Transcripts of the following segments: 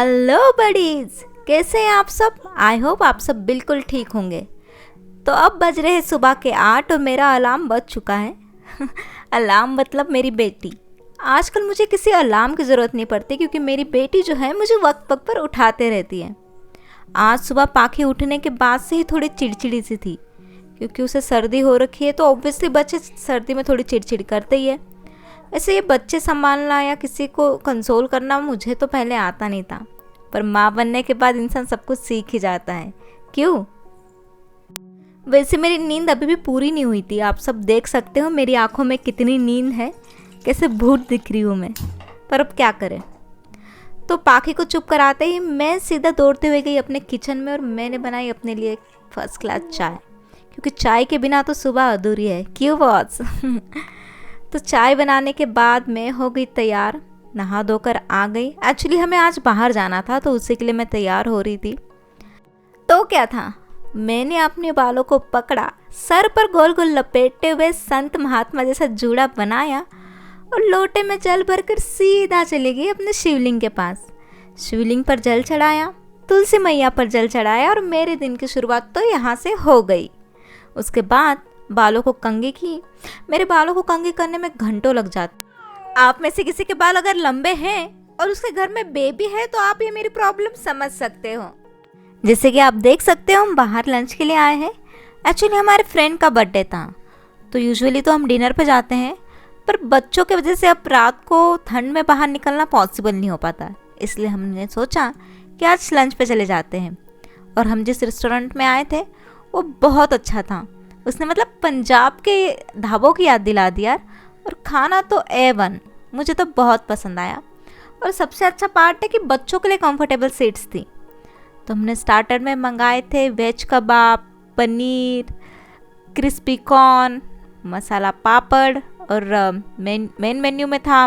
Hello buddies, कैसे हैं आप सब। आई होप आप सब बिल्कुल ठीक होंगे। तो अब बज रहे हैं सुबह के 8 और मेरा अलार्म बज चुका है। अलार्म मतलब मेरी बेटी। आजकल मुझे किसी अलार्म की ज़रूरत नहीं पड़ती क्योंकि मेरी बेटी जो है मुझे वक्त वक्त पर उठाते रहती है। आज सुबह पाखी उठने के बाद से ही थोड़ी चिड़चिड़ी सी थी क्योंकि उसे सर्दी हो रखी है, तो ऑब्वियसली बच्चे सर्दी में थोड़ी चिड़चिड़ करते ही है। ऐसे ये बच्चे संभालना या किसी को कंसोल करना मुझे तो पहले आता नहीं था, पर माँ बनने के बाद इंसान सब कुछ सीख ही जाता है। क्यों? वैसे मेरी नींद अभी भी पूरी नहीं हुई थी। आप सब देख सकते हो मेरी आंखों में कितनी नींद है, कैसे भूत दिख रही हूँ मैं। पर अब क्या करें। तो पाखी को चुप कराते ही मैं सीधा दौड़ते हुए गई अपने किचन में और मैंने बनाई अपने लिए फर्स्ट क्लास चाय, क्योंकि चाय के बिना तो सुबह अधूरी है। क्यों बॉस? तो चाय बनाने के बाद मैं हो गई तैयार, नहा धोकर आ गई। एक्चुअली हमें आज बाहर जाना था तो उसी के लिए मैं तैयार हो रही थी। तो क्या था, मैंने अपने बालों को पकड़ा, सर पर गोल गोल लपेटते हुए संत महात्मा जैसा जूड़ा बनाया और लोटे में जल भरकर सीधा चली गई अपने शिवलिंग के पास। शिवलिंग पर जल चढ़ाया, तुलसी मैया पर जल चढ़ाया और मेरे दिन की शुरुआत तो यहाँ से हो गई। उसके बाद बालों को कंघी की। मेरे बालों को कंघी करने में घंटों लग जाते। आप में से किसी के बाल अगर लंबे हैं और उसके घर में बेबी है तो आप ये मेरी प्रॉब्लम समझ सकते हो। जैसे कि आप देख सकते हो हम बाहर लंच के लिए आए हैं। एक्चुअली हमारे फ्रेंड का बर्थडे था, तो यूजुअली तो हम डिनर पे जाते हैं, पर बच्चों की वजह से अब रात को ठंड में बाहर निकलना पॉसिबल नहीं हो पाता, इसलिए हमने सोचा कि आज लंच पे चले जाते हैं। और हम जिस रेस्टोरेंट में आए थे वो बहुत अच्छा था। उसने मतलब पंजाब के ढाबों की याद दिला दी यार। और खाना तो A1, मुझे तो बहुत पसंद आया। और सबसे अच्छा पार्ट है कि बच्चों के लिए कंफर्टेबल सीट्स थी। तो हमने स्टार्टर में मंगाए थे वेज कबाब, पनीर, क्रिस्पी कॉर्न, मसाला पापड़ और मेन मेन्यू में था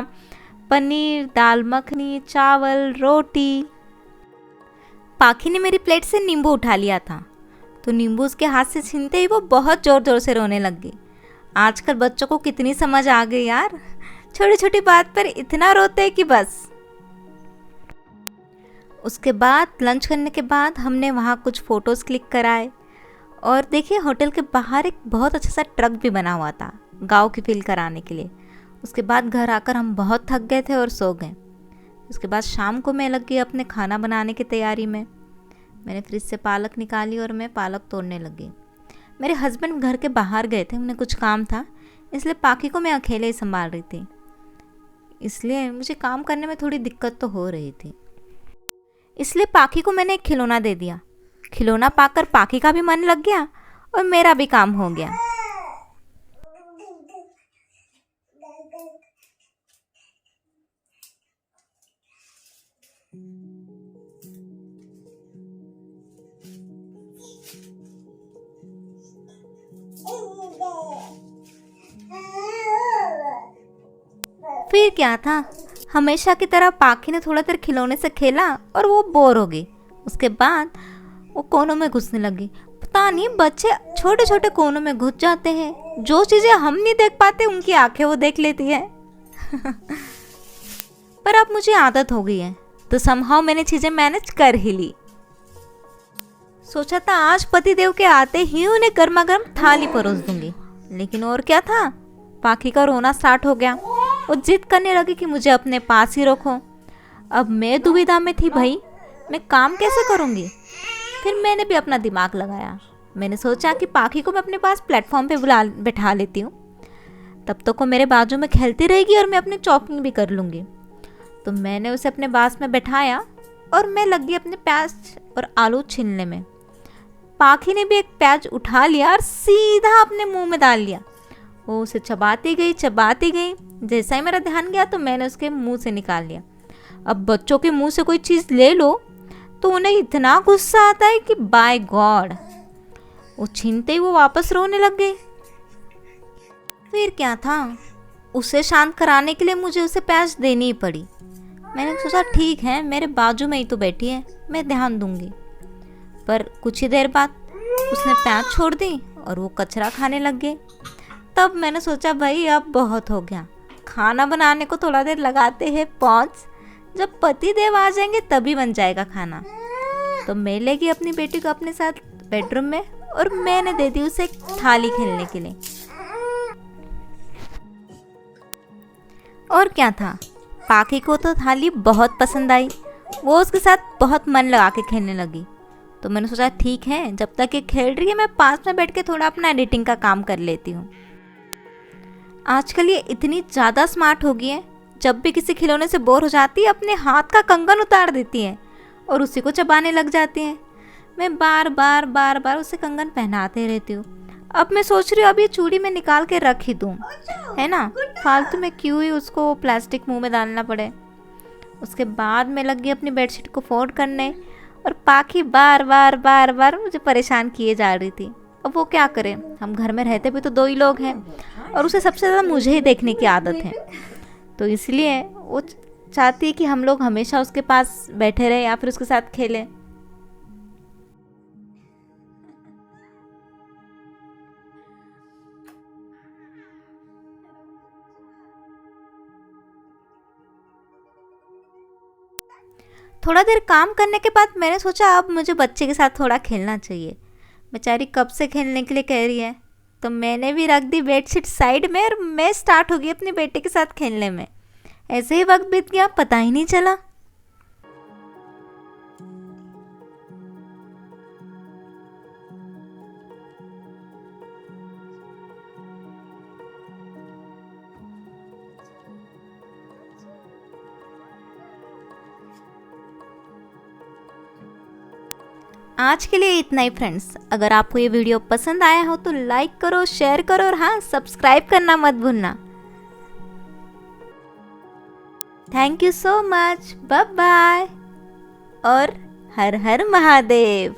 पनीर, दाल मखनी, चावल, रोटी। पाखी ने मेरी प्लेट से नींबू उठा लिया था, तो नींबू उसके हाथ से छीनते ही वो बहुत ज़ोर ज़ोर से रोने लग गई। आजकल बच्चों को कितनी समझ आ गई यार, छोटी छोटी बात पर इतना रोते हैं कि बस। उसके बाद लंच करने के बाद हमने वहाँ कुछ फ़ोटोज़ क्लिक कराए और देखिए होटल के बाहर एक बहुत अच्छा सा ट्रक भी बना हुआ था गाँव की फील कराने के लिए। उसके बाद घर आकर हम बहुत थक गए थे और सो गए। उसके बाद शाम को मैं लग गई अपने खाना बनाने की तैयारी में। मैंने फ्रिज से पालक निकाली और मैं पालक तोड़ने लगी। मेरे हस्बैंड घर के बाहर गए थे, उन्हें कुछ काम था, इसलिए पाखी को मैं अकेले ही संभाल रही थी। इसलिए मुझे काम करने में थोड़ी दिक्कत तो हो रही थी। इसलिए पाखी को मैंने एक खिलौना दे दिया। खिलौना पाकर पाखी का भी मन लग गया और मेरा भी काम हो गया। फिर क्या था, हमेशा की तरह पाखी ने थोड़ा देर खिलौने से खेला और वो बोर हो गई। उसके बाद वो कोनों में घुसने लगी। पता नहीं बच्चे छोटे छोटे कोनों में घुस जाते हैं, जो चीज़ें हम नहीं देख पाते उनकी आंखें वो देख लेती है। पर अब मुझे आदत हो गई है, तो समहाउ मैंने चीज़ें मैनेज कर ही ली। सोचा था आज पतिदेव के आते ही उन्हें गर्मा गर्म थाली परोस दूंगी, लेकिन और क्या था, पाखी का रोना स्टार्ट हो गया। वो जिद करने लगी कि मुझे अपने पास ही रखो। अब मैं दुविधा में थी, भाई मैं काम कैसे करूँगी। फिर मैंने भी अपना दिमाग लगाया। मैंने सोचा कि पाखी को मैं अपने पास प्लेटफॉर्म पे बैठा लेती हूँ, तब तक वो मेरे बाजू में खेलती रहेगी और मैं अपनी चॉपिंग भी कर लूँगी। तो मैंने उसे अपने पास में बैठाया और मैं लग गई अपने प्याज और आलू छीलने में। पाखी ने भी एक प्याज उठा लिया और सीधा अपने मुंह में डाल लिया। वो उसे चबाती गई चबाती गई। जैसा ही मेरा ध्यान गया तो मैंने उसके मुंह से निकाल लिया। अब बच्चों के मुंह से कोई चीज़ ले लो तो उन्हें इतना गुस्सा आता है कि बाय गॉड, वो छीनते ही वो वापस रोने लग गई। फिर क्या था, उसे शांत कराने के लिए मुझे उसे प्याज देनी ही पड़ी। मैंने सोचा ठीक है, मेरे बाजू में ही तो बैठी है, मैं ध्यान दूंगी। पर कुछ ही देर बाद उसने प्याज छोड़ दी और वो कचरा खाने लग गई। तब मैंने सोचा भाई अब बहुत हो गया, खाना बनाने को थोड़ा देर लगाते हैं पॉज, जब पति देव आ जाएंगे तभी बन जाएगा खाना। तो मैं ले गई अपनी बेटी को अपने साथ बेडरूम में और मैंने दे दी उसे एक थाली खेलने के लिए। और क्या था, पाखी को तो थाली बहुत पसंद आई, वो उसके साथ बहुत मन लगा के खेलने लगी। तो मैंने सोचा ठीक है, जब तक ये खेल रही है मैं पास में बैठ के थोड़ा अपना एडिटिंग का काम कर लेती हूँ। आजकल ये इतनी ज़्यादा स्मार्ट हो गई है, जब भी किसी खिलौने से बोर हो जाती है अपने हाथ का कंगन उतार देती है और उसी को चबाने लग जाती है। मैं बार बार उसे कंगन पहनाते रहती हूँ। अब मैं सोच रही हूँ अब ये चूड़ी में निकाल के रख ही दूँ, है ना, फालतू में क्यों ही उसको प्लास्टिक मुंह में डालना पड़े। उसके बाद मैं लग गई अपनी बेडशीट को फोल्ड करने और पाखी बार बार मुझे परेशान किए जा रही थी। अब वो क्या करे, हम घर में रहते भी तो 2 ही लोग हैं और उसे सबसे ज़्यादा मुझे ही देखने की आदत है। तो इसलिए वो चाहती है कि हम लोग हमेशा उसके पास बैठे रहे या फिर उसके साथ खेलें। थोड़ा देर काम करने के बाद मैंने सोचा अब मुझे बच्चे के साथ थोड़ा खेलना चाहिए। बेचारी कब से खेलने के लिए कह रही है, तो मैंने भी रख दी बेडशीट साइड में और मैं स्टार्ट हो गई अपने बेटे के साथ खेलने में। ऐसे ही वक्त बीत गया, पता ही नहीं चला। आज के लिए इतना ही फ्रेंड्स। अगर आपको ये वीडियो पसंद आया हो तो लाइक करो, शेयर करो और हाँ, सब्सक्राइब करना मत भूलना। Thank you so much, bye bye और हर हर महादेव।